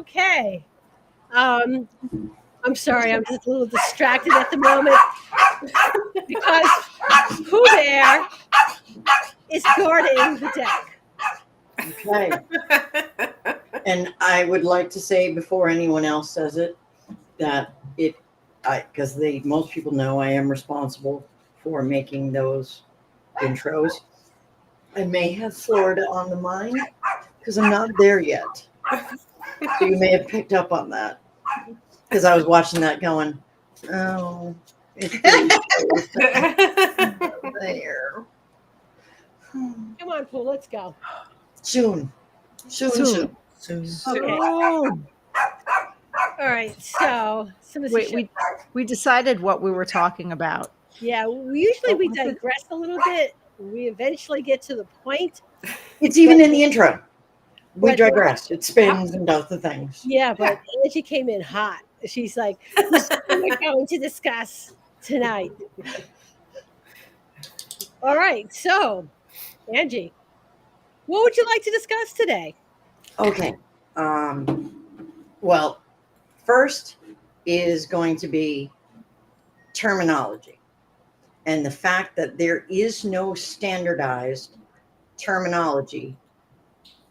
Okay. Um, I'm sorry, I'm just a little distracted at the moment because Pooh Bear is guarding the deck. Okay. And I would like to say before anyone else says it, that because most people know I am responsible for making those intros. I may have Florida on the mind because I'm not there yet. So you may have picked up on that because I was watching that going, oh, it's there. Come on, Pooh, let's go. Soon. Soon. Okay. All right. So, Wait, we decided what we were talking about. yeah, we digress a little bit. We eventually get to the point. It's even in the intro. We But- digress. It spins and does the things. Yeah, but Angie came in hot. She's like, "This is what we're going to discuss tonight." All right. So, Angie, what would you like to discuss today? Okay. Well, first is going to be terminology and the fact that there is no standardized terminology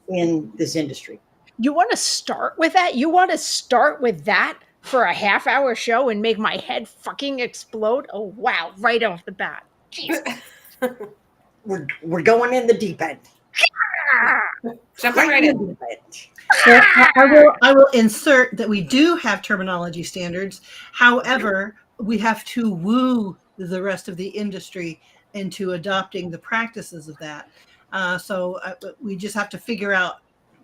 in this industry. You want to start with that? You want to start with that for a half-hour show and make my head fucking explode? Oh, wow. Right off the bat. Jesus. We're going in the deep end. Jumping right in. So I will insert that we do have terminology standards. However, we have to woo the rest of the industry into adopting the practices of that. So we just have to figure out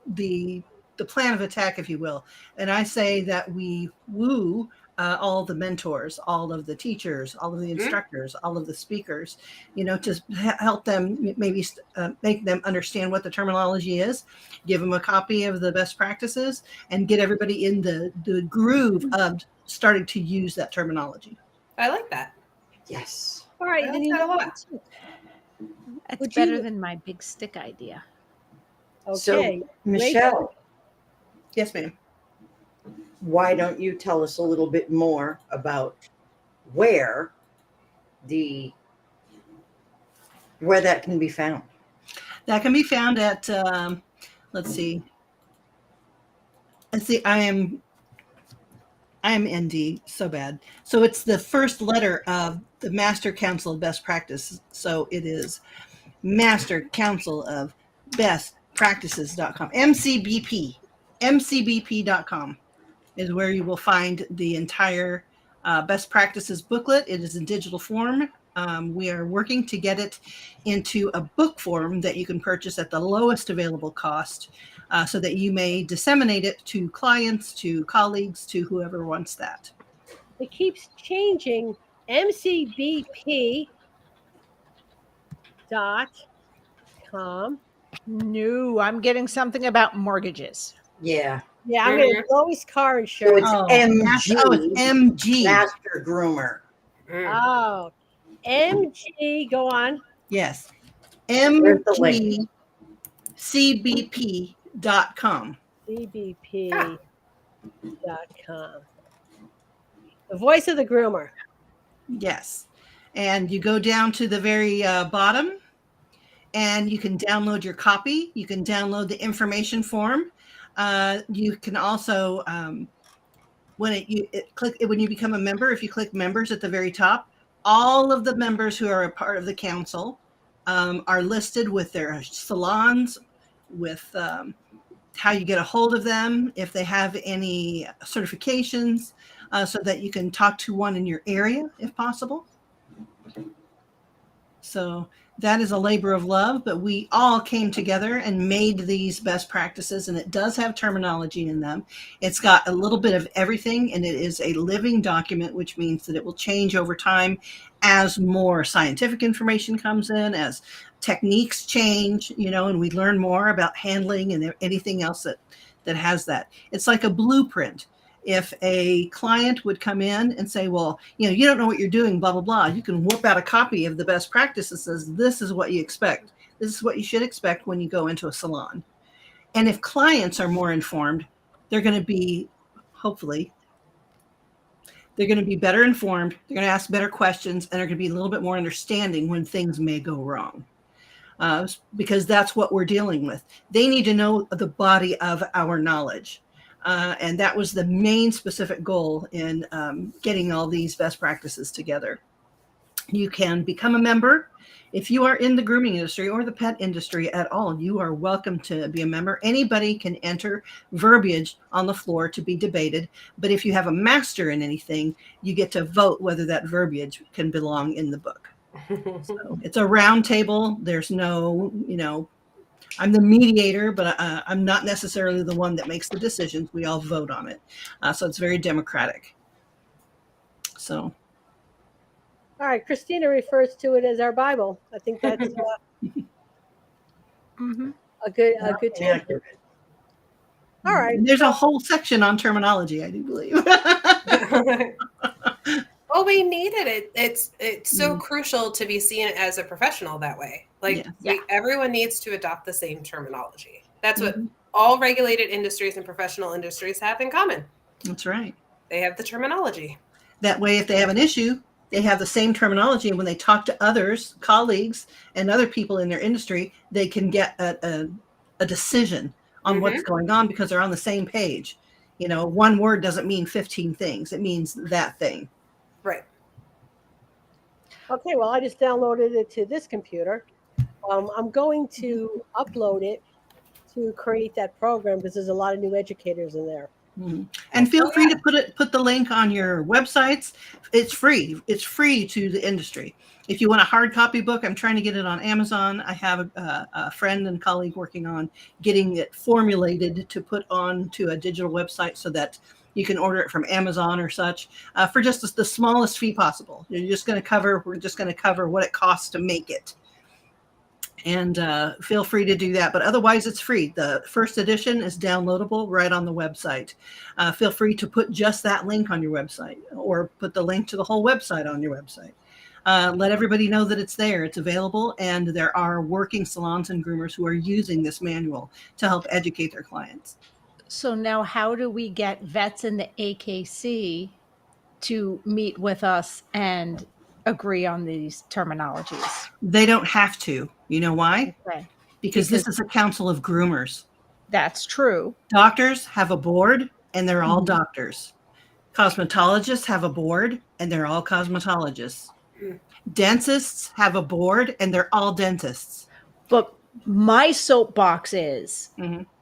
the plan of attack, if you will. And I say that we woo all the mentors, all of the teachers, all of the instructors, all of the speakers, to help them maybe make them understand what the terminology is, give them a copy of the best practices, and get everybody in the groove of starting to use that terminology. I like that. Yes. All right. Then you know what? That's better than my big stick idea. Okay. So, Michelle. Yes, ma'am. Why don't you tell us a little bit more about where that can be found? That can be found at, let's see. I am ND so bad. So it's the first letter of the Master Council of Best Practice. So it is Master Council of Best Practices.com. MCBP.com is where you will find the entire best practices booklet. It is in digital form. We are working to get it into a book form that you can purchase at the lowest available cost so that you may disseminate it to clients, to colleagues, to whoever wants that. It keeps changing. MCBP.com. No, I'm getting something about mortgages. Yeah. Yeah, I'm getting lowest car So insurance. it's MG. It's MG. Master Groomer. Oh, MG. Go on. Yes. MGCBP.com. CBP.com. The voice of the groomer. Yes. And you go down to the very bottom and you can download your copy. You can download the information form. You can also, when you become a member, if you click members at the very top, all of the members who are a part of the council are listed with their salons, with how you get a hold of them, if they have any certifications, so that you can talk to one in your area if possible. So that is a labor of love, but we all came together and made these best practices, and it does have terminology in them. It's got a little bit of everything, and it is a living document, which means that it will change over time as more scientific information comes in, as techniques change, and we learn more about handling and anything else that has that. It's like a blueprint. If a client would come in and say, well, you don't know what you're doing, blah, blah, blah, you can whip out a copy of the best practices that says, this is what you expect. This is what you should expect when you go into a salon. And if clients are more informed, they're going to be, hopefully, they're going to be better informed. They're going to ask better questions, and they're going to be a little bit more understanding when things may go wrong. Because that's what we're dealing with. They need to know the body of our knowledge. And that was the main specific goal in getting all these best practices together. You can become a member. If you are in the grooming industry or the pet industry at all, you are welcome to be a member. Anybody can enter verbiage on the floor to be debated. But if you have a master in anything, you get to vote whether that verbiage can belong in the book. So it's a round table. There's no, I'm the mediator, but I'm not necessarily the one that makes the decisions. We all vote on it. So it's very democratic. So. All right, Christina refers to it as our Bible. I think that's Mm-hmm. a good Yeah. tip. All right. And there's a whole section on terminology, I do believe. Well, we needed it. It's so crucial to be seen as a professional that way. Like everyone needs to adopt the same terminology. That's what all regulated industries and professional industries have in common. That's right. They have the terminology. That way, if they have an issue, they have the same terminology. And when they talk to others, colleagues, and other people in their industry, they can get a decision on what's going on because they're on the same page. One word doesn't mean 15 things. It means that thing. Right. Okay, well, I just downloaded it to this computer. I'm going to upload it to create that program because there's a lot of new educators in there. And feel free to put the link on your websites. It's free. It's free to the industry. If you want a hard copy book, I'm trying to get it on Amazon. I have a friend and colleague working on getting it formulated to put on to a digital website so that you can order it from Amazon or such for just the smallest fee possible. We're just going to cover what it costs to make it. And feel free to do that. But otherwise, it's free. The first edition is downloadable right on the website. Feel free to put just that link on your website or put the link to the whole website on your website. Let everybody know that it's there. It's available. And there are working salons and groomers who are using this manual to help educate their clients. So now how do we get vets in the AKC to meet with us and agree on these terminologies? They don't have to. You know why? Okay. Because this is a council of groomers. That's true. Doctors have a board, and they're all doctors. Cosmetologists have a board, and they're all cosmetologists. Dentists have a board, and they're all dentists. But my soapbox is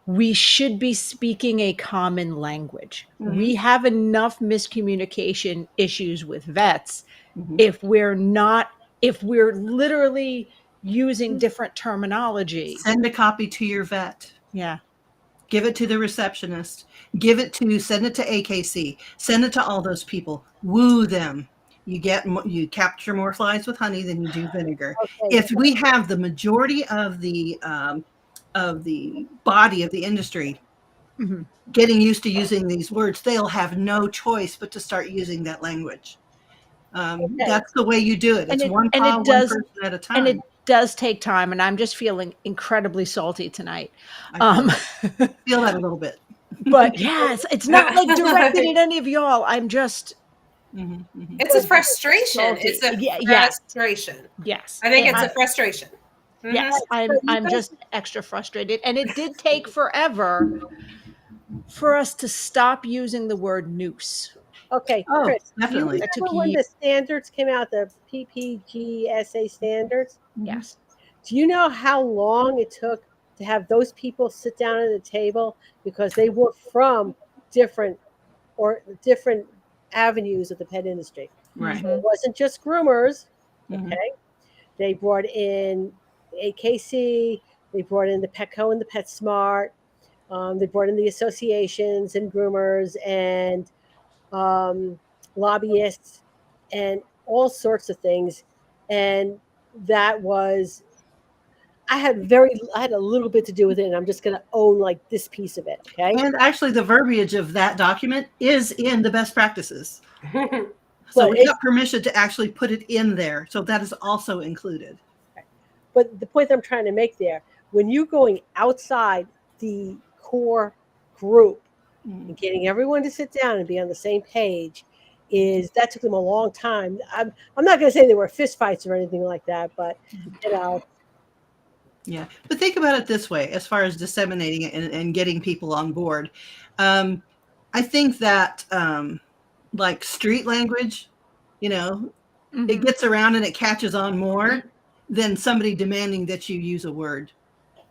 we should be speaking a common language. We have enough miscommunication issues with vets if we're literally using different terminology. Send a copy to your vet. Yeah. Give it to the receptionist. Send it to AKC. Send it to all those people. Woo them. You capture more flies with honey than you do vinegar. Okay. If we have the majority of the body of the industry getting used to using these words, they'll have no choice but to start using that language. That's the way you do it. It's one person at a time. And it does take time, and I'm just feeling incredibly salty tonight. Feel that a little bit. But yes, it's not like directed at any of y'all. I'm just... It's a frustration. It's a frustration. Yes. I think it's a frustration. Yes, I'm just extra frustrated. And it did take forever for us to stop using the word noose. Okay, Oh, Chris, definitely. do you remember when the standards came out, the PPGSA standards? Yes. Do you know how long it took to have those people sit down at a table because they were from different avenues of the pet industry? Right. It wasn't just groomers. Okay, they brought in AKC, they brought in the Petco and the PetSmart, they brought in the associations and groomers and lobbyists and all sorts of things. And that was, I had a little bit to do with it, and I'm just going to own like this piece of it. Okay. And actually the verbiage of that document is in the best practices. So we got permission to actually put it in there. So that is also included. But the point that I'm trying to make there, when you're going outside the core group, and getting everyone to sit down and be on the same page that took them a long time. I'm not going to say there were fist fights or anything like that, but Yeah, but think about it this way: as far as disseminating it and getting people on board, I think that like street language, it gets around and it catches on more than somebody demanding that you use a word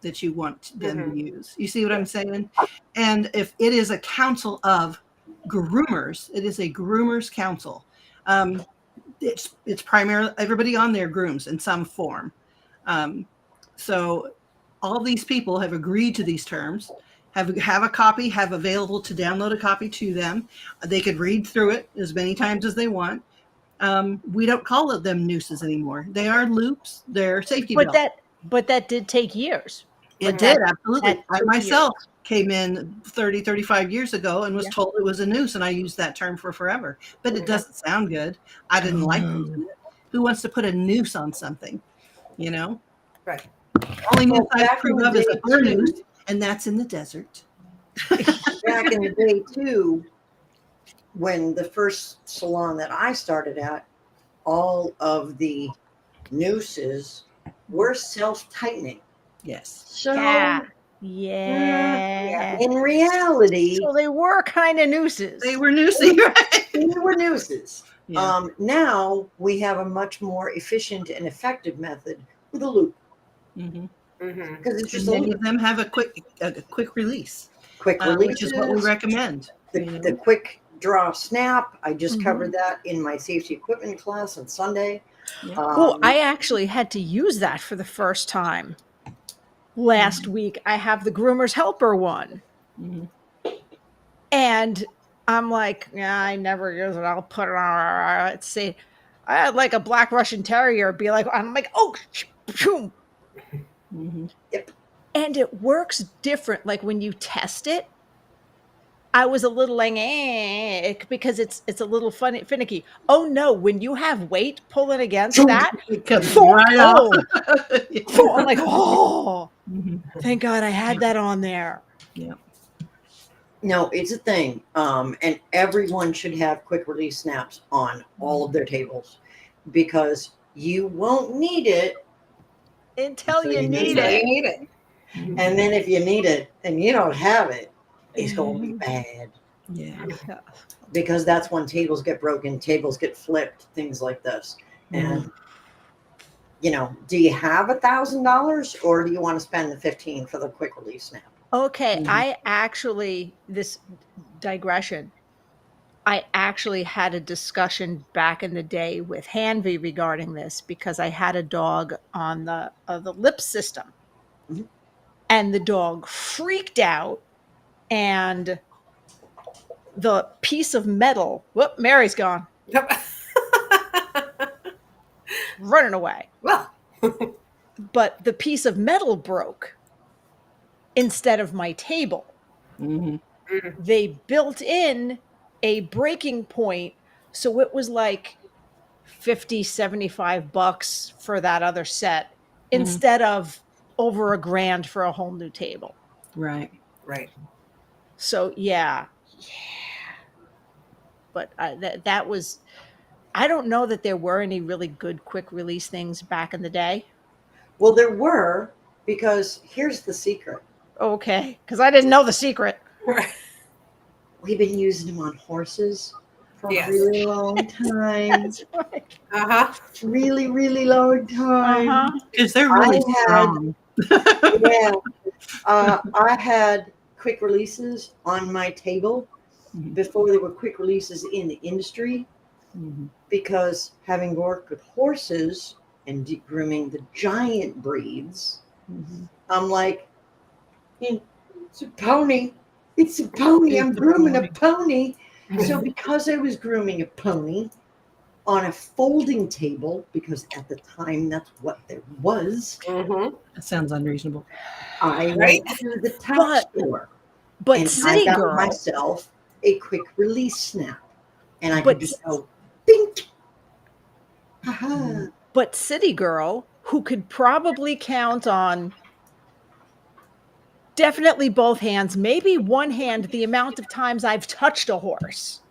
that you want them to use. You see what I'm saying? And if it is a council of groomers, it is a groomers council. It's primarily everybody on there grooms in some form. So all these people have agreed to these terms, have a copy, have available to download a copy to them. They could read through it as many times as they want. We don't call them nooses anymore. They are loops. They're safety belts. But that did take years. It did, absolutely. I myself came in 30, 35 years ago and was told it was a noose, and I used that term for forever. But it doesn't sound good. I didn't like using it. Who wants to put a noose on something? Right. Only noose I approve of is a burn noose, and that's in the desert. Back in the day, too, when the first salon that I started at, all of the nooses were self-tightening. Yes. So Yeah. in reality, So they were kind of nooses. They were noosy, right? they were nooses. Yeah. Now we have a much more efficient and effective method with a loop. Because it's just many of them have a quick release, quick release, which is what we recommend. The quick draw snap. I just covered that in my safety equipment class on Sunday. I actually had to use that for the first time last week. I have the groomer's helper one. And I'm like, yeah, I never use it. I'll put it on. Let's see. I had like a black Russian terrier be like, I'm like, oh, boom. Yep. And it works different. Like when you test it, I was a little like, because it's a little finicky. Oh no, when you have weight pulling against that, it comes right off. I'm like, oh, thank God I had that on there. Yeah. No, it's a thing. And everyone should have quick release snaps on all of their tables because you won't need it until you need it. And then if you need it and you don't have it, it's going to be bad. Yeah. Because that's when tables get broken, tables get flipped, things like this. And do you have $1,000 or do you want to spend the $15 for the quick release snap? Okay, I actually, this digression, I actually had a discussion back in the day with Hanvey regarding this because I had a dog on the lip system, and the dog freaked out, and the piece of metal. Whoop, Mary's gone. Running away. Well, but the piece of metal broke instead of my table. They built in a breaking point, so it was like $50-$75 for that other set instead of over $1,000 for a whole new table. Right. So yeah. But that was, I don't know that there were any really good quick release things back in the day. Well, there were, because here's the secret. Okay, because I didn't know the secret. We've been using them on horses for a really long time. That's right. Really, really long time. Because they're really strong. I had quick releases on my table before there were quick releases in the industry, because having worked with horses and grooming the giant breeds, I'm like, it's a pony. It's a pony. I'm grooming a pony. So because I was grooming a pony on a folding table, because at the time that's what there was. That sounds unreasonable. I went to the top store. But and City I got Girl, myself a quick release snap. And I could just go, bink. But City Girl, who could probably count on Definitely both hands, maybe one hand, the amount of times I've touched a horse.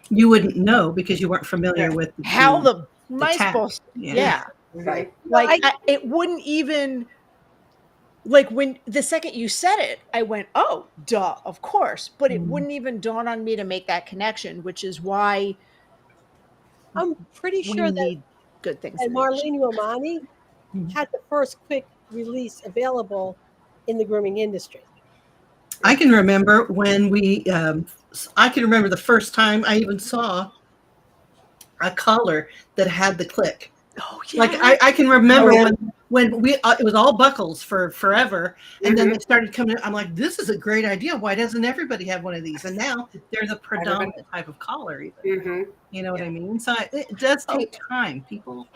You wouldn't know because you weren't familiar with How the am I tack. supposed? Yeah. Yeah. Right. Like it wouldn't even, like when the second you said it, I went, oh, duh, of course. But it wouldn't even dawn on me to make that connection, which is why I'm pretty we sure that need good things. Marlene Romani had the first quick release available in the grooming industry. I can remember when I can remember the first time I even saw a collar that had the click. Oh yeah. Like I can remember Oh, yeah. when we it was all buckles for forever, and then they started coming. I'm like, this is a great idea. Why doesn't everybody have one of these? And now they're the predominant type of collar, even. You know what I mean? So it does take time, people.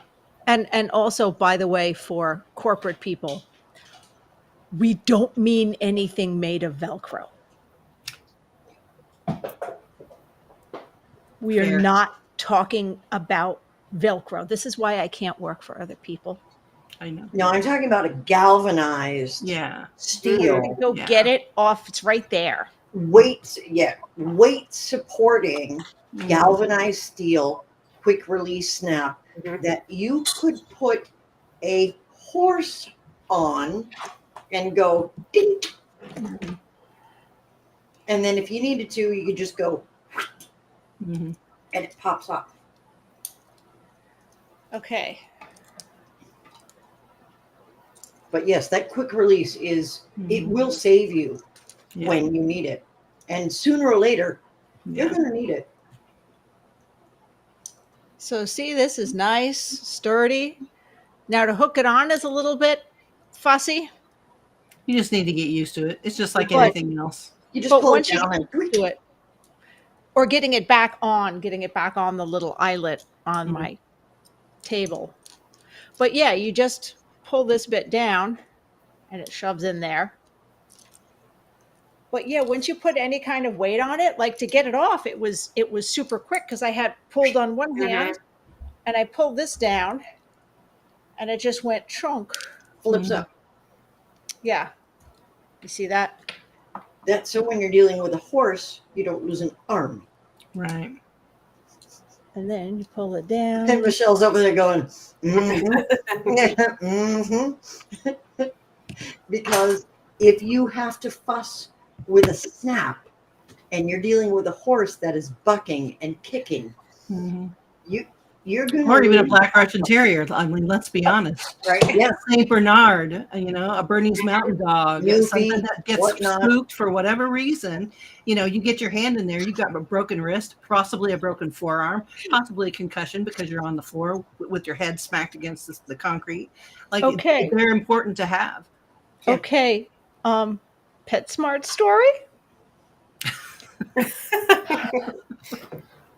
And also, by the way, for corporate people, we don't mean anything made of Velcro. We are Fair. not talking about Velcro. This is why I can't work for other people. I know. No, I'm talking about a galvanized steel. Go get it off. It's right there. Weight supporting galvanized steel, quick release snap that you could put a horse on and go dink. And then if you needed to, you could just go and it pops off. Okay. But yes, that quick release it will save you when you need it. And sooner or later, you're going to need it. So see, this is nice, sturdy. Now to hook it on is a little bit fussy. You just need to get used to it. It's just like anything else. You just pull it down and do it. Or getting it back on the little eyelet on my table. But yeah, you just pull this bit down and it shoves in there. But yeah, once you put any kind of weight on it, like to get it off, it was super quick because I had pulled on one hand and I pulled this down and it just went chunk. Flips up. Yeah. You see that? That's so when you're dealing with a horse, you don't lose an arm. Right. And then you pull it down. And Michelle's over there going, because if you have to fuss with a snap and you're dealing with a horse that is bucking and kicking, you're going to... Or even a Black Russian Terrier. I mean, let's be honest. Right? Yeah. St. Bernard, a Bernese Mountain Dog, something that gets spooked for whatever reason. You get your hand in there, you got a broken wrist, possibly a broken forearm, possibly a concussion because you're on the floor with your head smacked against the concrete. Like, they're important to have. Yeah. Okay. PetSmart story?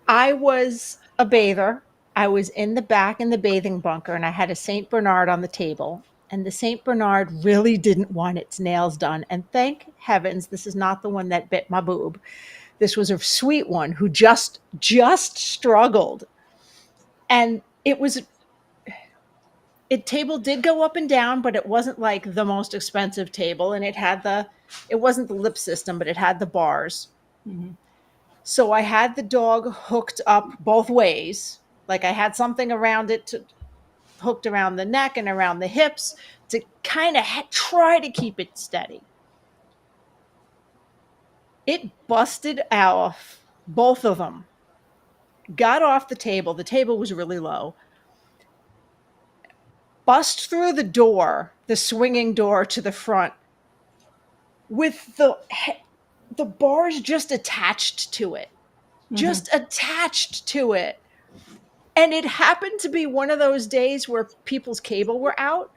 I was a bather. I was in the back in the bathing bunker and I had a St. Bernard on the table. And the St. Bernard really didn't want its nails done. And thank heavens, this is not the one that bit my boob. This was a sweet one who just struggled. And table did go up and down, but it wasn't like the most expensive table. And it wasn't the lip system, but it had the bars. So I had the dog hooked up both ways. Like I had something around it hooked around the neck and around the hips to kind of try to keep it steady. It busted off, both of them. Got off the table. The table was really low. Bust through the door, the swinging door to the front, with the bars just attached to it. Just attached to it. And it happened to be one of those days where people's cable were out.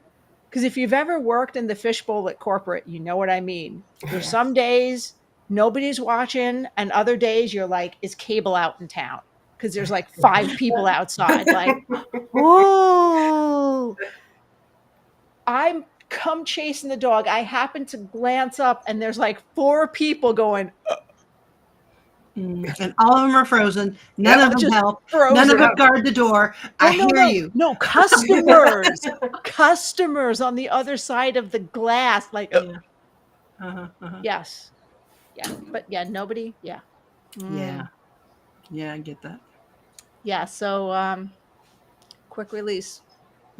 Because if you've ever worked in the fishbowl at corporate, you know what I mean. There's some days nobody's watching, and other days you're like, is cable out in town? Because there's like 5 people outside. Like, whoa. I'm come chasing the dog. I happen to glance up, and there's like 4 people going, and all of them are frozen. None of them help. None of them guard the door. I hear you. No, customers on the other side of the glass. Like, Yes. Yeah. But yeah, nobody. Yeah. Yeah. Yeah, I get that. Yeah. So quick release.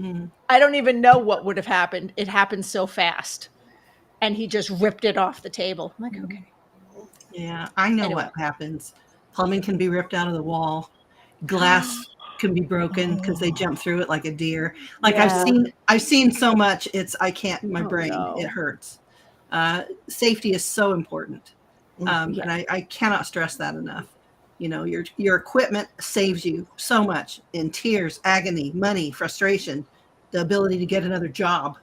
Mm. I don't even know what would have happened. It happened so fast. And he just ripped it off the table. I'm like, okay. Yeah, I know Anyway. what happens. Plumbing can be ripped out of the wall. Glass can be broken because they jump through it like a deer. Like Yeah. I've seen so much. I can't. My Oh, brain, no. it hurts. Safety is so important, Yeah. and I cannot stress that enough. You know, your equipment saves you so much in tears, agony, money, frustration, the ability to get another job.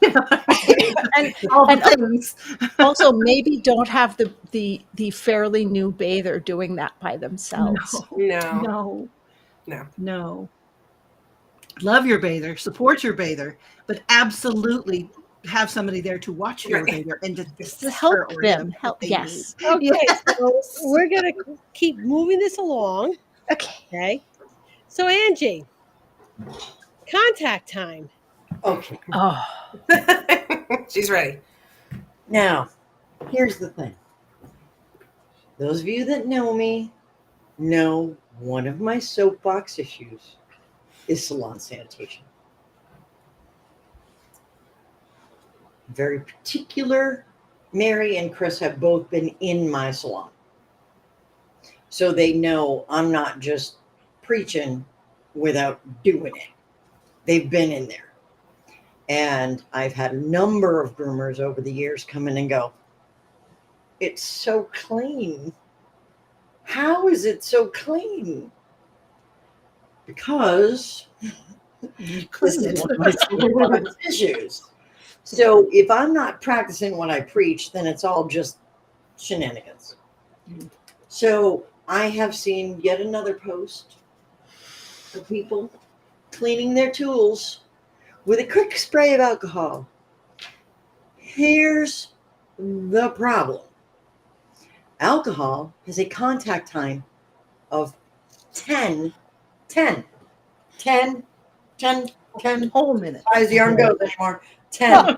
You know what I mean? And, All the and things. also maybe don't have the fairly new bather doing that by themselves. No. No. Love your bather, support your bather, but absolutely have somebody there to watch your Right. bather and to assist Help her or them. him Help. if they Yes. need. Okay, Yes. so we're gonna keep moving this along. Okay. Okay. So Angie, contact time. Okay. Oh. She's ready. Now, here's the thing. Those of you that know me know one of my soapbox issues is salon sanitation. Very particular. Mary and Chris have both been in my salon. So they know I'm not just preaching without doing it. They've been in there. And I've had a number of groomers over the years come in and go, it's so clean. How is it so clean? Because You this clean is it. one of my soapbox issues. So if I'm not practicing what I preach, then it's all just shenanigans. So I have seen yet another post of people cleaning their tools with a quick spray of alcohol. Here's the problem. Alcohol has a contact time of 10, 10, 10, 10, 10. Whole minute. As the arm goes anymore. 10,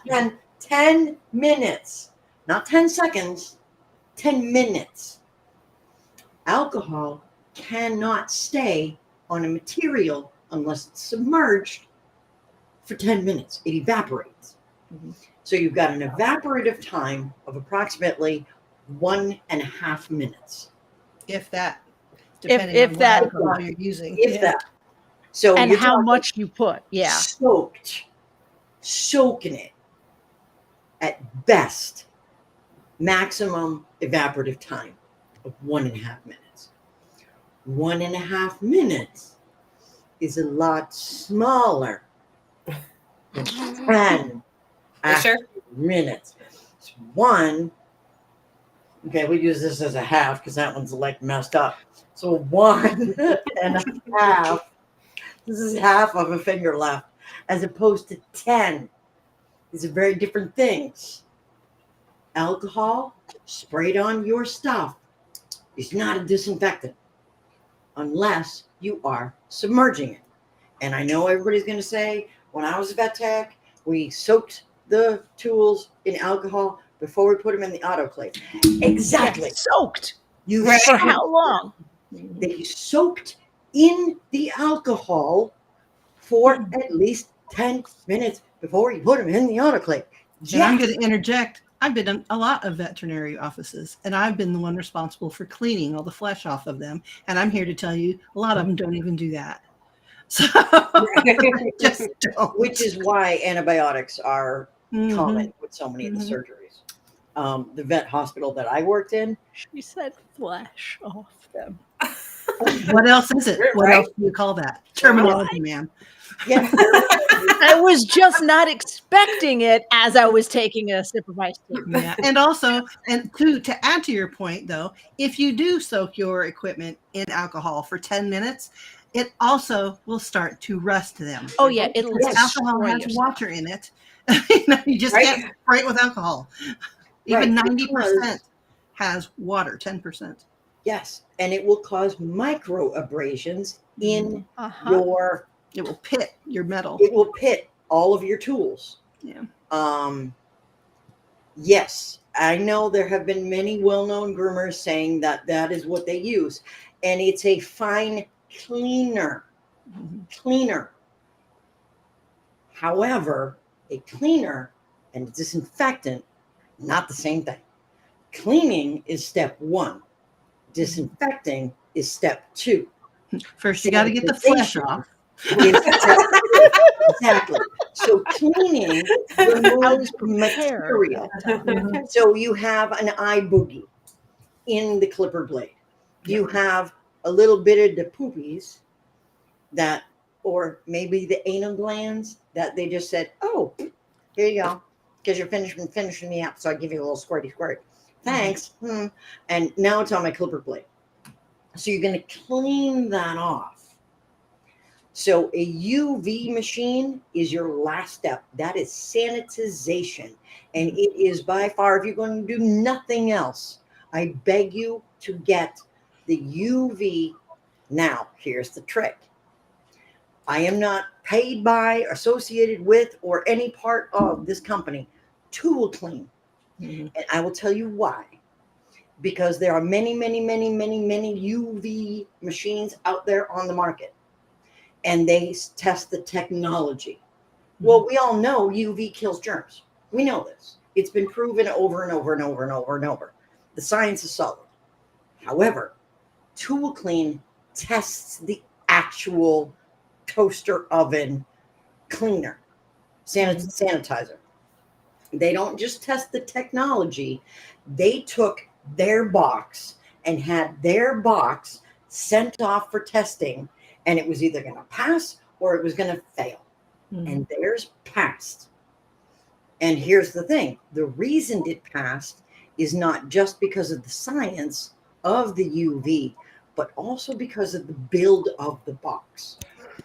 10, 10 minutes. Not 10 seconds, 10 minutes. Alcohol cannot stay on a material unless it's submerged for 10 minutes. It evaporates. So you've got an evaporative time of approximately 1.5 minutes. If that. Depending If on that- what alcohol you're using. If that. So And you're how talking much you put. Yeah. soaking it at best, maximum evaporative time of 1.5 minutes. 1.5 minutes is a lot smaller than 10 Sure. minutes. It's okay, we use this as a half because that one's like messed up. So 1.5. This is half of a finger left, as opposed to 10. These are very different things. Alcohol sprayed on your stuff is not a disinfectant unless you are submerging it. And I know everybody's going to say, when I was a vet tech, we soaked the tools in alcohol before we put them in the autoclave. Exactly. Yeah, soaked. You For how long? They soaked in the alcohol for at least 10 minutes before you put them in the autoclave. And I'm going to interject. I've been in a lot of veterinary offices, and I've been the one responsible for cleaning all the flesh off of them. And I'm here to tell you, a lot of them don't even do that. So just don't. Which is why antibiotics are common with so many of the surgeries. The vet hospital that I worked in. She said flesh off them. What else is it? What Right? else do you call that? Terminology, ma'am. Yeah. I was just not expecting it as I was taking a sip of ice tea. Yeah. And also, and to add to your point though, if you do soak your equipment in alcohol for 10 minutes, it also will start to rust them. Oh yeah, it'll Because alcohol destroy has your water in it. You just Right. can't spray it with alcohol. Even Right, 90% because- has water, 10%. Yes, and it will cause micro abrasions in your. It will pit your metal. It will pit all of your tools. Yeah. Yes, I know there have been many well-known groomers saying that that is what they use, and it's a fine cleaner. Cleaner. However, a cleaner and a disinfectant, not the same thing. Cleaning is step one. Disinfecting is step two. First, you got to get the flesh Sanitization off. is step three. Exactly. So cleaning removes Prepare material. that time. So you have an eye boogie in the clipper blade. You have a little bit of the poopies that, or maybe the anal glands that they just said, oh, here you go, because you're finishing me up, so I give you a little squirty squirt. Thanks. And now it's on my clipper blade. So you're going to clean that off. So a UV machine is your last step. That is sanitization. And it is by far, if you're going to do nothing else, I beg you to get the UV. Now, here's the trick. I am not paid by, associated with, or any part of this company. Tool Clean. And I will tell you why. Because there are many, many, many, many, many UV machines out there on the market. And they test the technology. Well, we all know UV kills germs. We know this. It's been proven over and over and over and over and over. The science is solid. However, Tool Clean tests the actual toaster oven cleaner, sanitizer. They don't just test the technology. They took their box and had their box sent off for testing, and it was either going to pass or it was going to fail. And theirs passed. And here's the thing. The reason it passed is not just because of the science of the UV, but also because of the build of the box.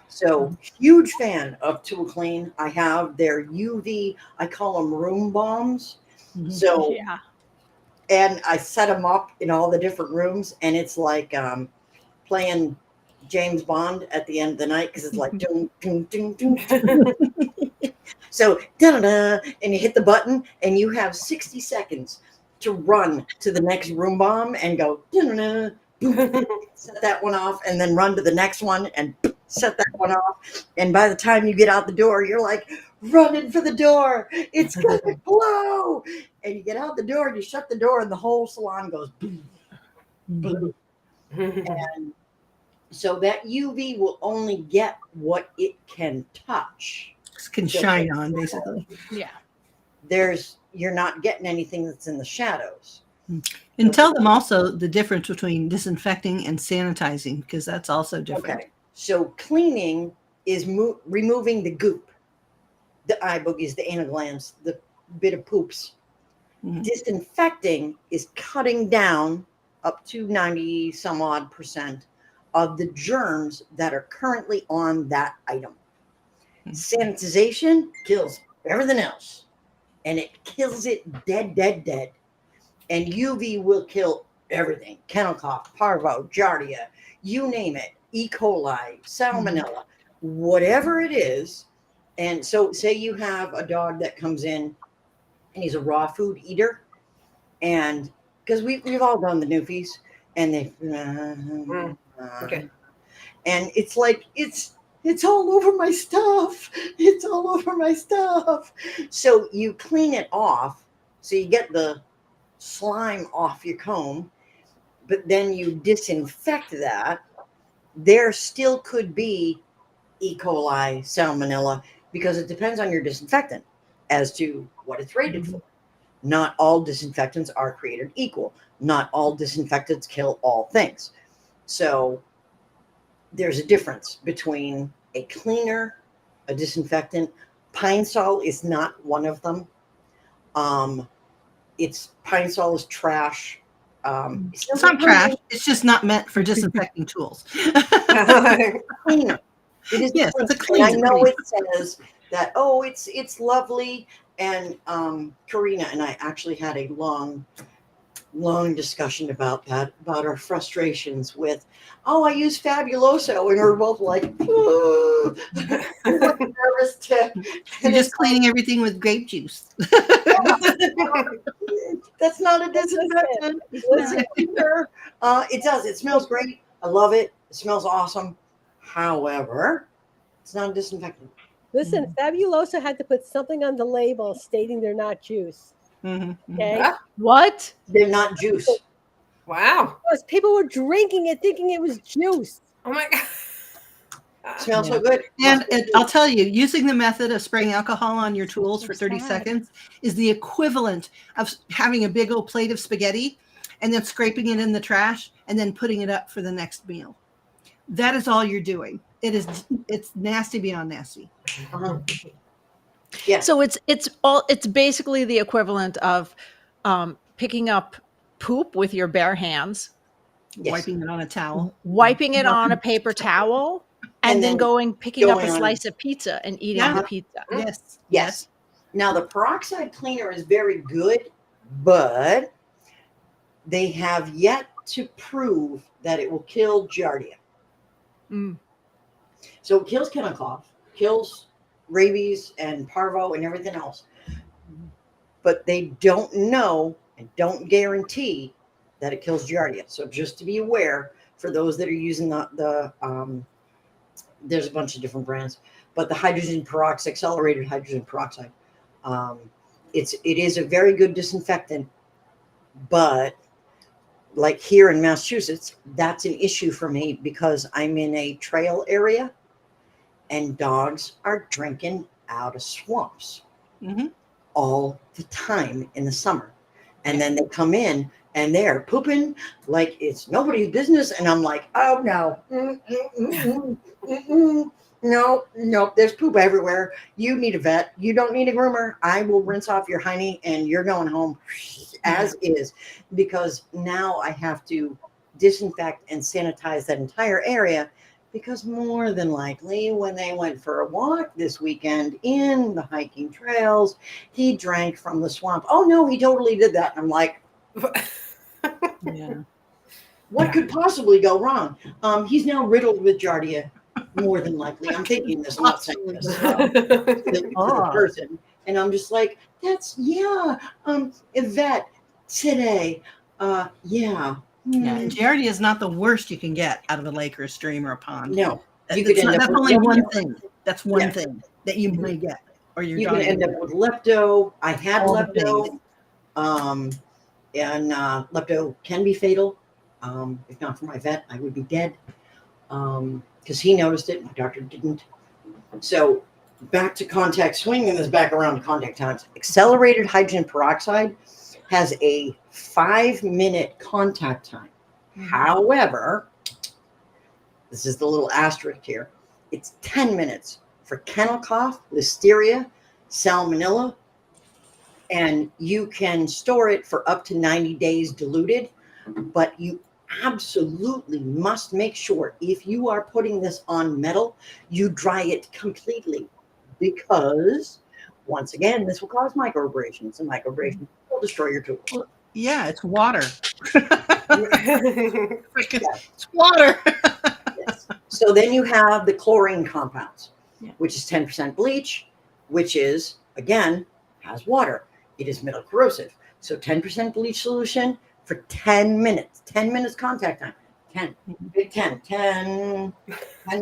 So huge fan of Tool Clean. I have their UV, I call them room bombs. So, Yeah. and I set them up in all the different rooms, and it's like playing James Bond at the end of the night, because it's like ding, ding, ding, ding, ding. So da-da-da, and you hit the button, and you have 60 seconds to run to the next room bomb and go da-da-da, set that one off, and then run to the next one and set that one off. And by the time you get out the door, you're like running for the door. It's gonna blow. And you get out the door and you shut the door, and the whole salon goes boom, boom. And so that UV will only get what it can touch. Can shine on, basically. Yeah. You're not getting anything that's in the shadows. And tell them also the difference between disinfecting and sanitizing, because that's also different. Okay. So cleaning is removing the goop, the eye boogies, the anal glands, the bit of poops. Disinfecting is cutting down up to 90 some odd % of the germs that are currently on that item. Sanitization kills everything else, and it kills it dead, dead, dead. And UV will kill everything. Kennel cough, parvo, giardia, you name it, E. coli, salmonella, whatever it is. And so say you have a dog that comes in and he's a raw food eater, and because we've all done the newfies, and they Okay. and it's like it's all over my stuff. It's all over my stuff. So you clean it off, so you get the slime off your comb, but then you disinfect that. There still could be E. coli, salmonella, because it depends on your disinfectant as to what it's rated for. Not all disinfectants are created equal. Not all disinfectants kill all things. So there's a difference between a cleaner, a disinfectant. Pine Sol is not one of them. Pine Sol is trash. It's not trash. It's just not meant for disinfecting tools. Cleaner. It is. Yes, it's a And clean. I know it says that, oh, it's lovely. And Karina and I actually had a long long discussion about that, about our frustrations with, oh, I use Fabuloso, and we're both like, ooh, nervous to. You're just cleaning everything with grape juice. That's not a disinfectant. Listen, It does. It smells great. I love it. It smells awesome. However, it's not a disinfectant. listen, Fabuloso had to put something on the label stating they're not juice. Okay? Ah, What? They're not juice. wow. Because people were drinking it thinking it was juice. Oh my god. Smells so good. And I'll tell you, using the method of spraying alcohol on your tools for 30 sad. seconds is the equivalent of having a big old plate of spaghetti and then scraping it in the trash and then putting it up for the next meal. That is all you're doing. It's nasty beyond nasty. Uh-huh. Yeah. So it's basically the equivalent of picking up poop with your bare hands, Yes. Wiping it on a towel. wiping it on a paper towel, and then picking up a slice of pizza and eating the pizza. Yes. Yes. Now the peroxide cleaner is very good, but they have yet to prove that it will kill Giardia. Mm. So it kills kennel cough, kills rabies and parvo and everything else. But they don't know and don't guarantee that it kills Giardia. So just to be aware, for those that are using the there's a bunch of different brands, but the hydrogen peroxide, accelerated hydrogen peroxide, it is a very good disinfectant, but like here in Massachusetts, that's an issue for me because I'm in a trail area and dogs are drinking out of swamps all the time in the summer. And then they come in and they're pooping like it's nobody's business. And I'm like, oh no, no, there's poop everywhere. You need a vet. You don't need a groomer. I will rinse off your hiney and you're going home as is, because now I have to disinfect and sanitize that entire area, because more than likely when they went for a walk this weekend in the hiking trails, he drank from the swamp. Oh no, he totally did that. And I'm like, Yeah. what could possibly go wrong? He's now riddled with Giardia, more than likely. I'm thinking this, I'm not saying this to the person. And I'm just like, Yvette today. Yeah. Yeah. And Giardia is not the worst you can get out of a lake or a stream or a pond. No. That's only one thing. That's one thing that you may get. Or you can end up with lepto. I had lepto. And lepto can be fatal. If not for my vet, I would be dead. Because he noticed it, my doctor didn't. So back to contact, swinging this back around to contact times. Accelerated hydrogen peroxide has a 5-minute contact time. However, this is the little asterisk here. It's 10 minutes for kennel cough, listeria, salmonella, and you can store it for up to 90 days diluted, but you absolutely must make sure if you are putting this on metal, you dry it completely, because once again, this will cause microabrasions, and microabrasions will destroy your tools. Well, yeah, it's water. It's water. Yes. So then you have the chlorine compounds, which is 10% bleach, which is, again, has water. It is metal corrosive. So 10% bleach solution for 10 minutes. 10 minutes contact time. 10. Big 10. 10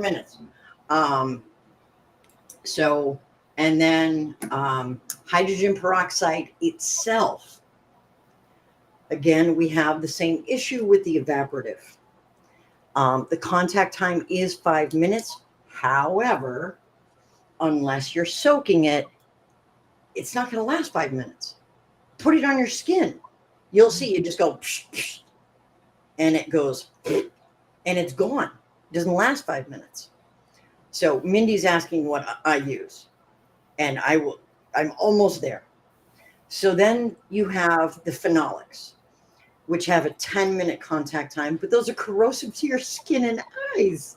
minutes. And then hydrogen peroxide itself. Again, we have the same issue with the evaporative. The contact time is 5 minutes. However, unless you're soaking it, it's not going to last 5 minutes. Put it on your skin. You'll see. You just go, psh, psh, and it goes, and it's gone. It doesn't last 5 minutes. So Mindy's asking what I use, and I'm almost there. So then you have the phenolics, which have a 10-minute contact time, but those are corrosive to your skin and eyes.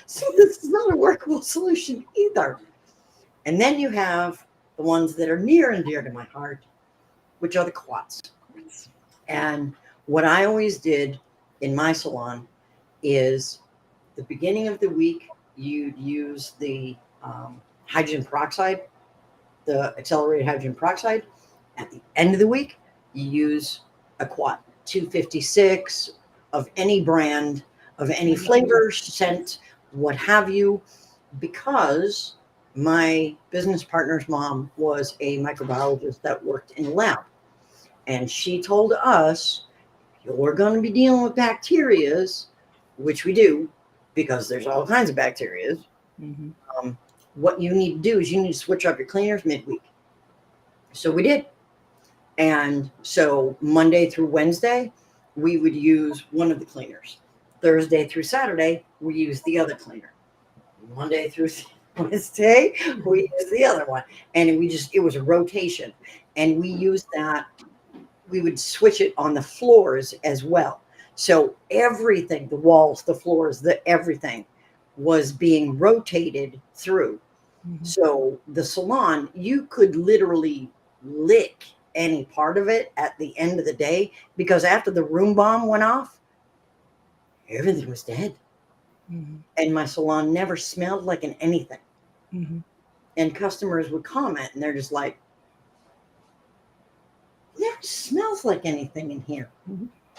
So this is not a workable solution either. And then you have the ones that are near and dear to my heart, which are the quats. And What I always did in my salon is the beginning of the week, you'd use the hydrogen peroxide, the accelerated hydrogen peroxide. At the end of the week, you use a quat 256 of any brand, of any flavor, scent, what have you, because my business partner's mom was a microbiologist that worked in a lab. And she told us, you're going to be dealing with bacterias, which we do, because there's all kinds of bacterias. What you need to do is you need to switch up your cleaners midweek. So we did. And so Monday through Wednesday, we would use one of the cleaners. Thursday through Saturday, we use the other cleaner. Monday through Wednesday, we use the other one. And it was a rotation. And we used that, we would switch it on the floors as well. So everything, the walls, the floors, everything was being rotated through. So the salon, you could literally lick any part of it at the end of the day, because after the room bomb went off, everything was dead. And my salon never smelled like anything. And customers would comment and they're just like, it never smells like anything in here.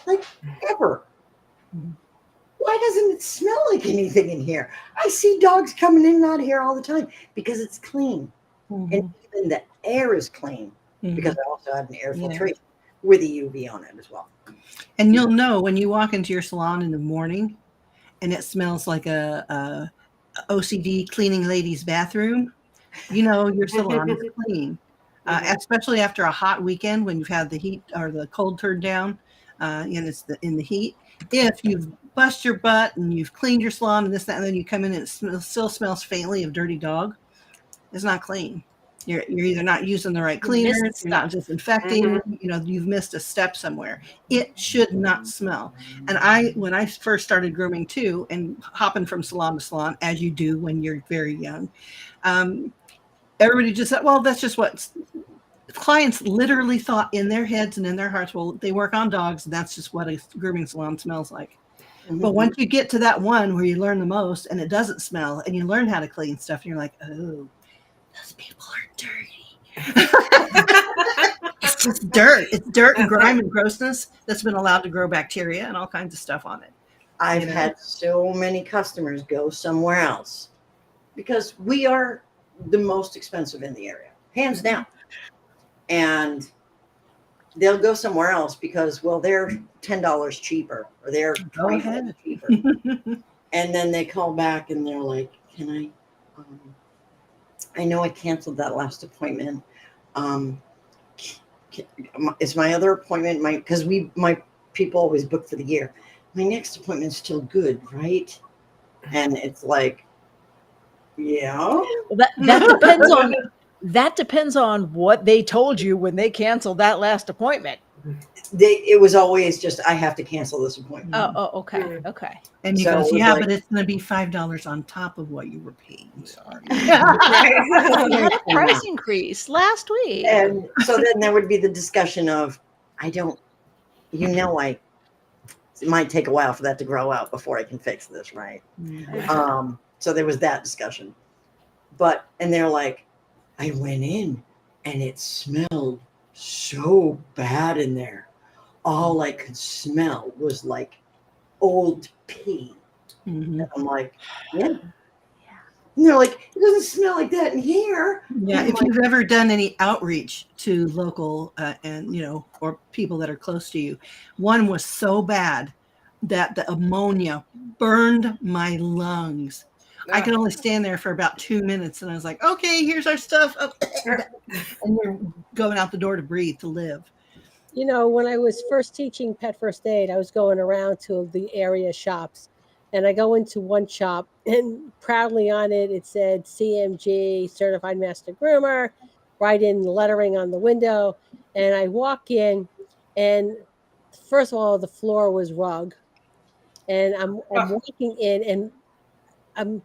Like ever. Why doesn't it smell like anything in here? I see dogs coming in and out of here all the time because it's clean. And even the air is clean, because I also have an air filtration with a UV on it as well. And you'll know when you walk into your salon in the morning and it smells like a OCD cleaning lady's bathroom, you know your salon is clean. Especially after a hot weekend when you've had the heat or the cold turned down, and it's in the heat. If you've bust your butt and you've cleaned your salon and this, that, and then you come in and it still smells faintly of dirty dog, it's not clean. You're either not using the right cleaners, you're not disinfecting, you've missed a step somewhere. It should not smell. And when I first started grooming too, and hopping from salon to salon, as you do when you're very young, everybody just said, well, that's just what clients literally thought in their heads and in their hearts. Well, they work on dogs, and that's just what a grooming salon smells like. But once you get to that one where you learn the most and it doesn't smell and you learn how to clean stuff, and you're like, oh, those people are dirty. It's just dirt. It's dirt and grime and grossness that's been allowed to grow bacteria and all kinds of stuff on it. I've had so many customers go somewhere else because we are the most expensive in the area, hands down. And they'll go somewhere else because, well, they're $10 cheaper or they're $20 cheaper. And then they call back and they're like, can I know I canceled that last appointment. Is my other appointment, because my people always book for the year. My next appointment's still good, right? And it's like, yeah. Well, that depends on what they told you when they canceled that last appointment. It was always just, I have to cancel this appointment. Okay. And you goes, but it's going to be $5 on top of what you were paying. Sorry. We had a price increase last week. And so then there would be the discussion of, it might take a while for that to grow out before I can fix this, right? So there was that discussion. And they're like, I went in and it smelled so bad in there. All I could smell was like old pee. And I'm like, yeah. And they're like, it doesn't smell like that in here. Yeah, if you've ever done any outreach to local or people that are close to you, one was so bad that the ammonia burned my lungs. I could only stand there for about 2 minutes, and I was like, okay, here's our stuff. And we're going out the door to breathe, to live. When I was first teaching pet first aid, I was going around to the area shops, and I go into one shop, and proudly on it, it said CMG, Certified Master Groomer, right in the lettering on the window. And I walk in, and first of all, the floor was rug. And I'm walking in, and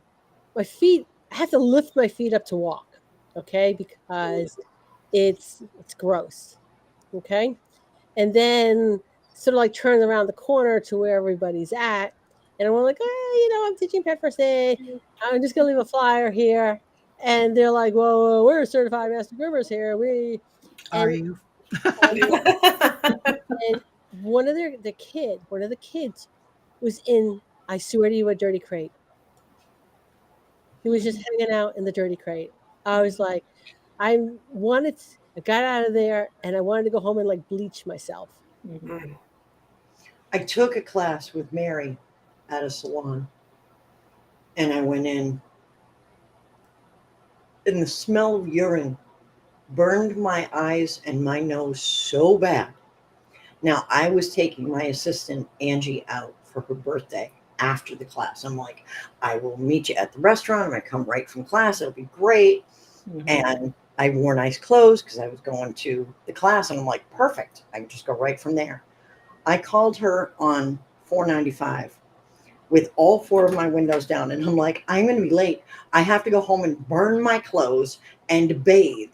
my feet, I have to lift my feet up to walk, okay, because it's gross, okay. And then sort of like turn around the corner to where everybody's at. And we're like, I'm teaching pet first aid. I'm just going to leave a flyer here. And they're like, well, we're certified master groomers here. Are you? And one of the kids was in, I swear to you, a dirty crate. He was just hanging out in the dirty crate. I was like, I got out of there and I wanted to go home and like bleach myself. I took a class with Mary at a salon, and I went in, and the smell of urine burned my eyes and my nose so bad. Now, I was taking my assistant Angie out for her birthday after the class. I'm like, I will meet you at the restaurant. I'm going to come right from class. It'll be great. And I wore nice clothes because I was going to the class, and I'm like, perfect. I can just go right from there. I called her on 495 with all 4 of my windows down, and I'm like, I'm going to be late. I have to go home and burn my clothes and bathe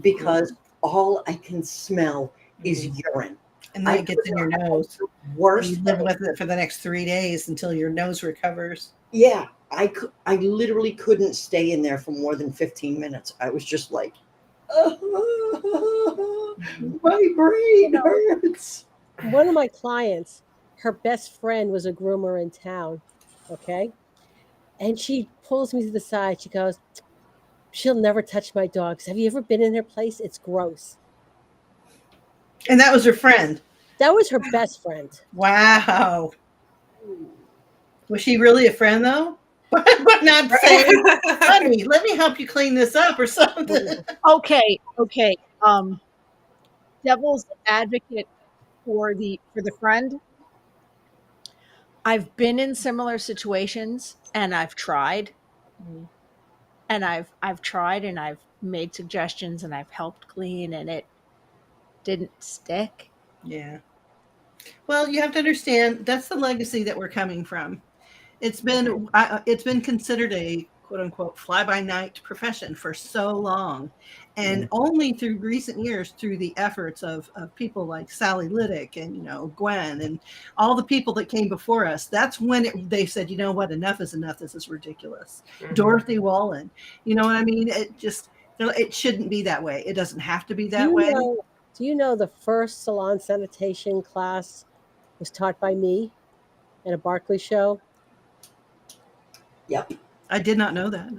because all I can smell is urine. And then it gets in your nose. Worst. You live with it for the next 3 days until your nose recovers. Yeah, I literally couldn't stay in there for more than 15 minutes. I was just like, my brain hurts. One of my clients, her best friend was a groomer in town. Okay. And she pulls me to the side. She goes, she'll never touch my dogs. Have you ever been in her place? It's gross. And that was her friend. That was her best friend. Wow. Was she really a friend though? But not saying, honey, let me help you clean this up or something. Okay. Devil's advocate for the friend. I've been in similar situations and I've tried. And I've tried and I've made suggestions and I've helped clean and it didn't stick. Yeah. Well, you have to understand that's the legacy that we're coming from. It's been considered a quote unquote fly by night profession for so long, and only through recent years, through the efforts of people like Sally Liddick and Gwen and all the people that came before us, that's when they said, you know what, enough is enough. This is ridiculous. Dorothy Wallen, you know what I mean? It shouldn't be that way. It doesn't have to be that way. Do you know the first salon sanitation class was taught by me at a Barclay show? Yep. I did not know that.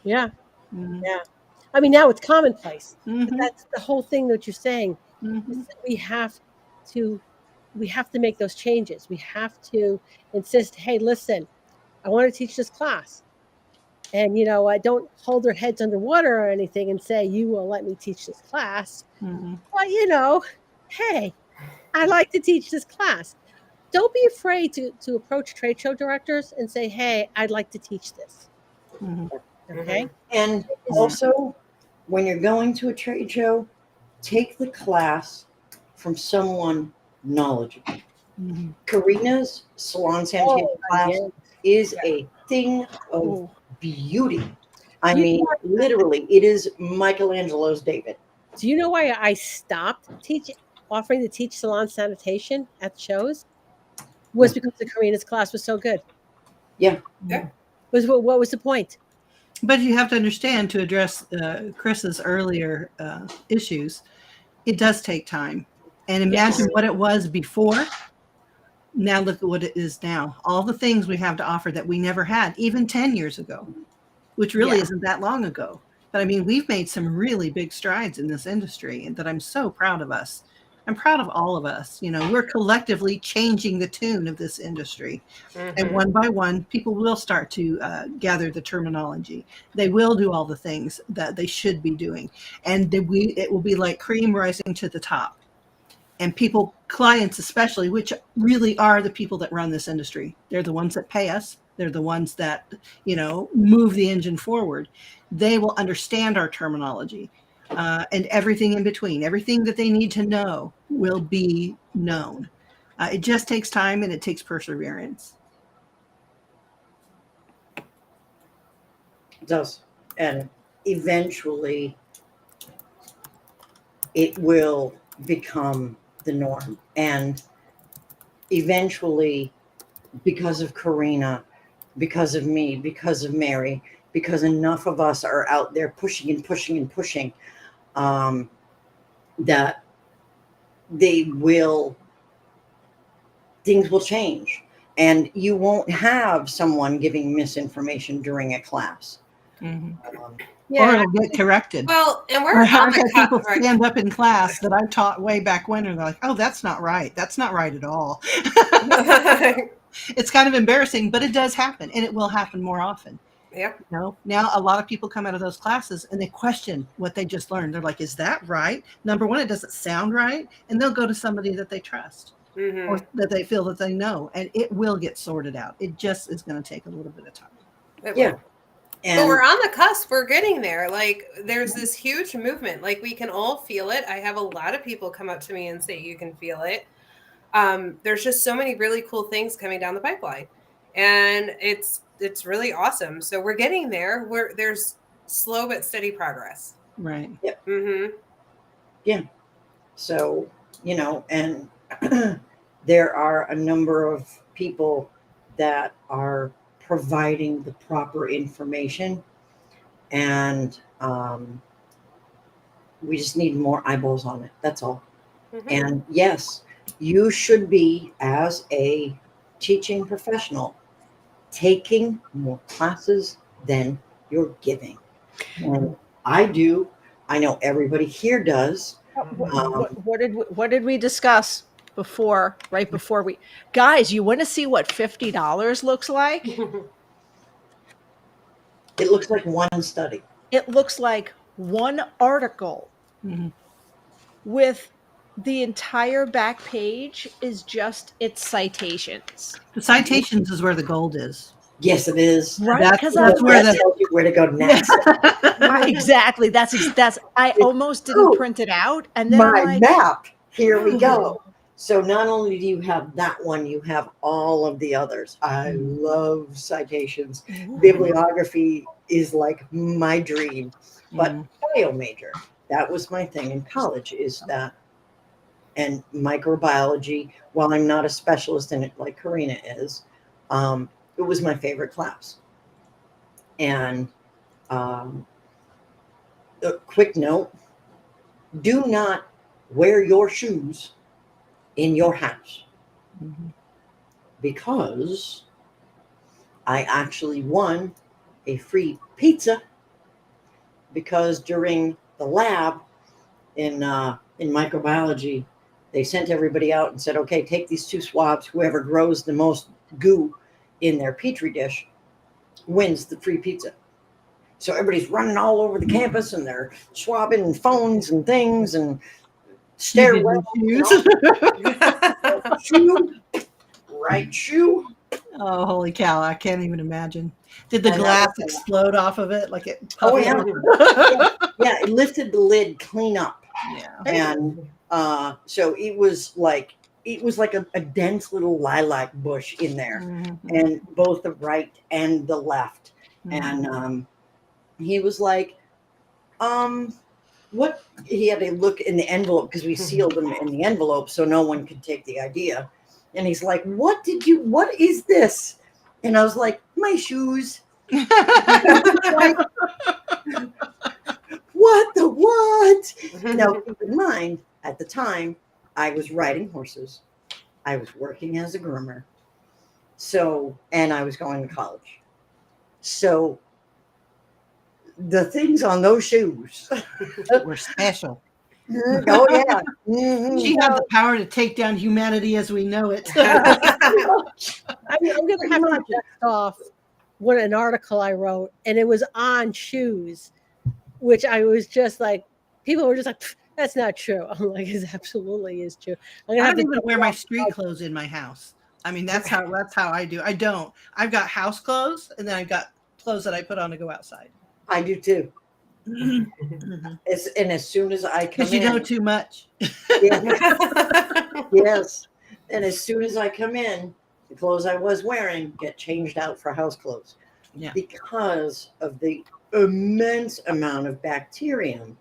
Yeah. Yeah. I mean, now it's commonplace. But that's the whole thing that you're saying. We have to make those changes. We have to insist, hey, listen, I want to teach this class. And, I don't hold their heads underwater or anything and say, you will let me teach this class. But, hey, I like to teach this class. Don't be afraid to approach trade show directors and say, hey, I'd like to teach this. Okay. And also, when you're going to a trade show, take the class from someone knowledgeable. Karina's salon sanitation class is a thing of beauty. I mean, literally, it is Michelangelo's David. Do you know why I stopped offering to teach salon sanitation at shows? Was because the Karina's class was so good. Yeah. What was the point? But you have to understand, to address Chris's earlier issues, it does take time. And imagine what it was before. Now look at what it is now. All the things we have to offer that we never had, even 10 years ago, which really isn't that long ago. But I mean, we've made some really big strides in this industry, and that I'm so proud of us. I'm proud of all of us. We're collectively changing the tune of this industry. And one by one, people will start to gather the terminology. They will do all the things that they should be doing. And it will be like cream rising to the top. And clients especially, which really are the people that run this industry. They're the ones that pay us. They're the ones that, move the engine forward. They will understand our terminology. And everything in between, everything that they need to know will be known. It just takes time and it takes perseverance. It does. And eventually it will become the norm. And eventually, because of Karina, because of me, because of Mary, because enough of us are out there pushing and pushing and pushing, that things will change. And you won't have someone giving misinformation during a class. Or it'll get corrected. Well, and we're Or on have the people cusp. stand up in class that I taught way back when, and they're like, "Oh, that's not right. That's not right at all." It's kind of embarrassing, but it does happen, and it will happen more often. Yep. You know, now a lot of people come out of those classes and they question what they just learned. They're like, "Is that right?" Number one, it doesn't sound right, and they'll go to somebody that they trust or that they feel that they know, and it will get sorted out. It just is going to take a little bit of time. Yeah. But we're on the cusp. We're getting there. Like, there's this huge movement. Like, we can all feel it. I have a lot of people come up to me and say, you can feel it. There's just so many really cool things coming down the pipeline. And it's really awesome. So we're getting there. There's slow but steady progress. Right. Yep. Mm-hmm. Yeah. So, you know, and there are a number of people that are providing the proper information, and we just need more eyeballs on it. That's all. Mm-hmm. And yes, you should be, as a teaching professional, taking more classes than you're giving. And I do. I know everybody here does. What did we discuss before? Right before we, guys, you want to see what $50 looks like? It looks like one study. It looks like one article with the entire back page is just its citations. The citations is where the gold is. Yes, it is. Right? That's where that tells you where to go next. Exactly. That's I almost didn't print it out, and then I'm like, map. Here we go. So not only do you have that one, you have all of the others. I love citations. Bibliography is like my dream. But bio major, that was my thing in college, is that. And microbiology, while I'm not a specialist in it like Karina is, it was my favorite class. And a quick note, do not wear your shoes in your house, because I actually won a free pizza because during the lab in microbiology, they sent everybody out and said, okay, take these 2 swabs. Whoever grows the most goo in their petri dish wins the free pizza. So everybody's running all over the campus, and they're swabbing phones and things and stairwells. Shoe, right shoe. Oh, holy cow. I can't even imagine. Did the glass explode off of it? Like it? Oh, yeah. Yeah, it lifted the lid clean up. Yeah. And so it was like a dense little lilac bush in there, and both the right and the left. And he was like, what? He had to look in the envelope because we sealed them in the envelope so no one could take the idea. And he's like, what is this? And I was like, my shoes. Like, what the what? Now, keep in mind, at the time, I was riding horses. I was working as a groomer. So, and I was going to college. So, the things on those shoes were special. Oh, yeah. She had the power to take down humanity as we know it. I'm going to have to dust off an article I wrote, and it was on shoes, which I was just like, people were just like, that's not true. I'm like, it absolutely is true. I don't even wear my street clothes in my house. I mean, that's how I do. I don't. I've got house clothes, and then I've got clothes that I put on to go outside. I do too. And as soon as I come in, because you know too much. Yes. And as soon as I come in, the clothes I was wearing get changed out for house clothes. Yeah. Because of the immense amount of bacterium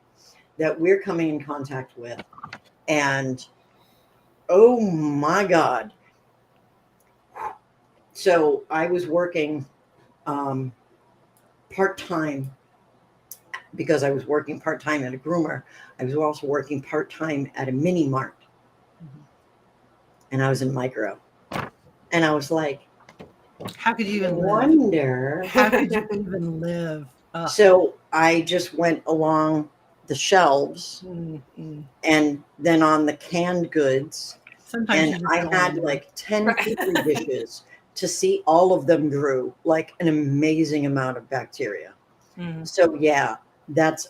that we're coming in contact with. And oh my God, So I was working part-time because I was working part-time at a groomer. I was also working part-time at a mini mart. And I was in micro. And I was like, How could you I even live? wonder. How could you even live? So I just went along the shelves and then on the canned goods. Sometimes you And just I don't had wanna like 10 petri dishes to see all of them grew like an amazing amount of bacteria. So yeah,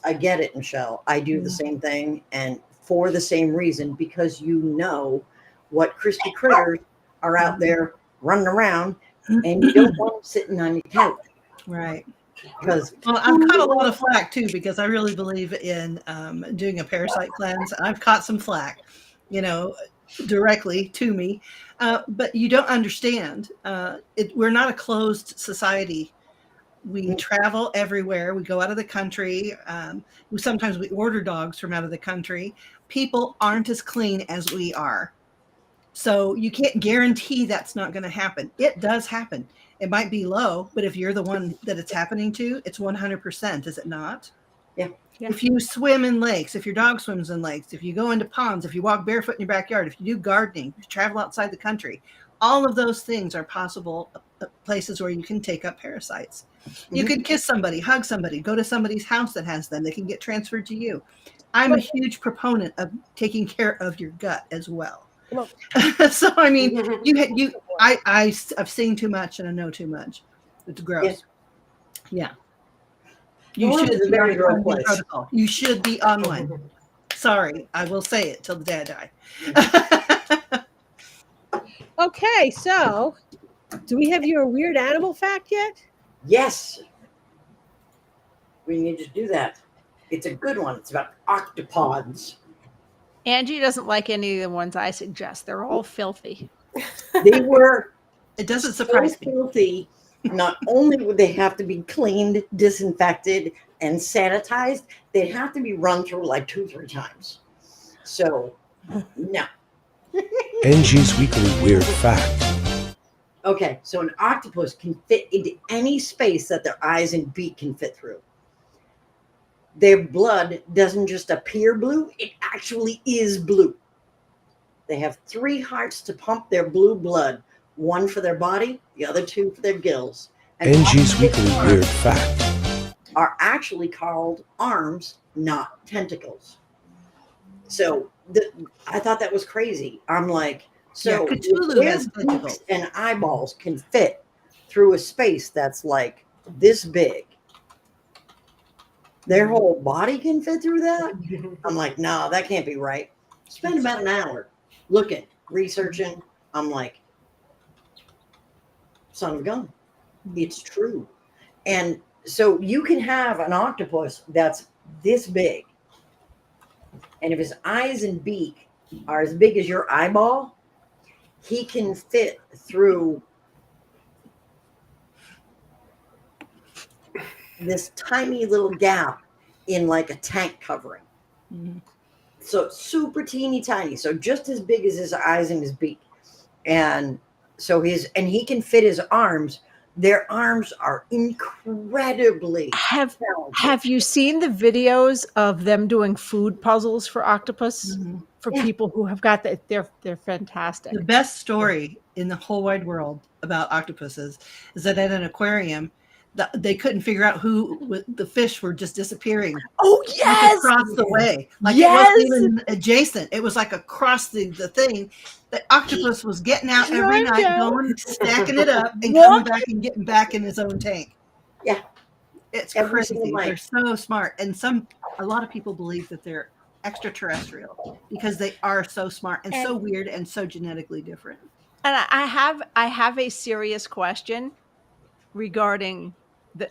I get it, Michelle. I do the same thing, and for the same reason, because you know what crispy critters are out there running around, and you don't want them sitting on your couch. Right. Because Well, I've caught a lot of flack too because I really believe in doing a parasite cleanse. I've caught some flack, directly to me, but you don't understand. We're not a closed society. We travel everywhere. We go out of the country. Sometimes we order dogs from out of the country. People aren't as clean as we are. So you can't guarantee that's not going to happen. It does happen. It might be low, but if you're the one that it's happening to, it's 100%, is it not? Yeah. If you swim in lakes, if your dog swims in lakes, if you go into ponds, if you walk barefoot in your backyard, if you do gardening, if you travel outside the country, all of those things are possible places where you can take up parasites. You can kiss somebody, hug somebody, go to somebody's house that has them. They can get transferred to you. I'm a huge proponent of taking care of your gut as well. So I mean, I've seen too much and I know too much. It's gross. Yeah. You should be on a protocol. You should be on one. Sorry, I will say it till the day I die. Okay, so do we have your weird animal fact yet? Yes. We need to do that. It's a good one. It's about octopods. Angie doesn't like any of the ones I suggest. They're all filthy. They were It doesn't surprise me. filthy. Not only would they have to be cleaned, disinfected, and sanitized, they'd have to be run through like 2-3 times. So, no. Angie's Weekly Weird Fact. Okay, so an octopus can fit into any space that their eyes and beak can fit through. Their blood doesn't just appear blue, it actually is blue. They have 3 hearts to pump their blue blood, one for their body, the other 2 for their gills. And Angie's Weekly Weird Fact. Are actually called arms, not tentacles. So I thought that was crazy. I'm like, so Cthulhu has tentacles and eyeballs can fit through a space that's like this big. Their whole body can fit through that? I'm like, no, that can't be right. Spend about an hour looking, researching. I'm like, son of a gun. It's true. And so you can have an octopus that's this big. And if his eyes and beak are as big as your eyeball, he can fit through this tiny little gap in like a tank covering. So super teeny tiny. So just as big as his eyes and his beak. And so he can fit his arms. Their arms are incredibly talented. Have you seen the videos of them doing food puzzles for octopus? For people who have got that, they're fantastic. The best story in the whole wide world about octopuses is that at an aquarium, they couldn't figure out who the fish were just disappearing. Oh yes, across the way, like yes! It wasn't even adjacent. It was like across the thing. The octopus was getting out every night, going, stacking it up, and coming back and getting back in his own tank. Yeah, it's crazy. They're so smart, and a lot of people believe that they're extraterrestrial because they are so smart and so weird and so genetically different. And I have a serious question regarding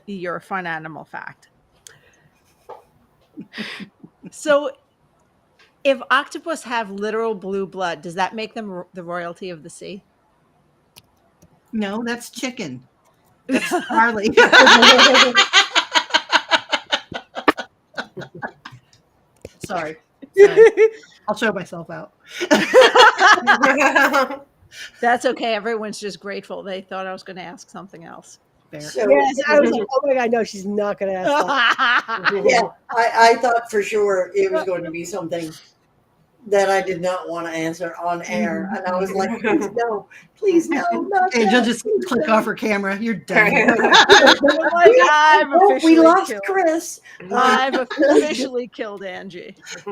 your fun animal fact. So if octopus have literal blue blood, does that make them the royalty of the sea? No, that's chicken. That's Charlie. Sorry. I'll show myself out. That's okay. Everyone's just grateful. They thought I was going to ask something else. Fair. So Yes, I was like, oh my God, no, she's not going to ask that. yeah, I thought for sure it was going to be something that I did not want to answer on air. And I was like, please no, not Angel that. just Please click no. off her camera. You're done. Like, I've Oh, we officially lost killed. Chris. I've officially killed Angie. Uh,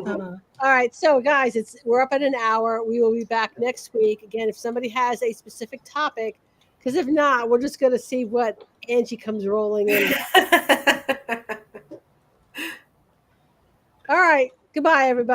All right, so guys, we're up at an hour. We will be back next week. Again, if somebody has a specific topic, because if not, we're just going to see what Angie comes rolling in. All right, goodbye, everybody.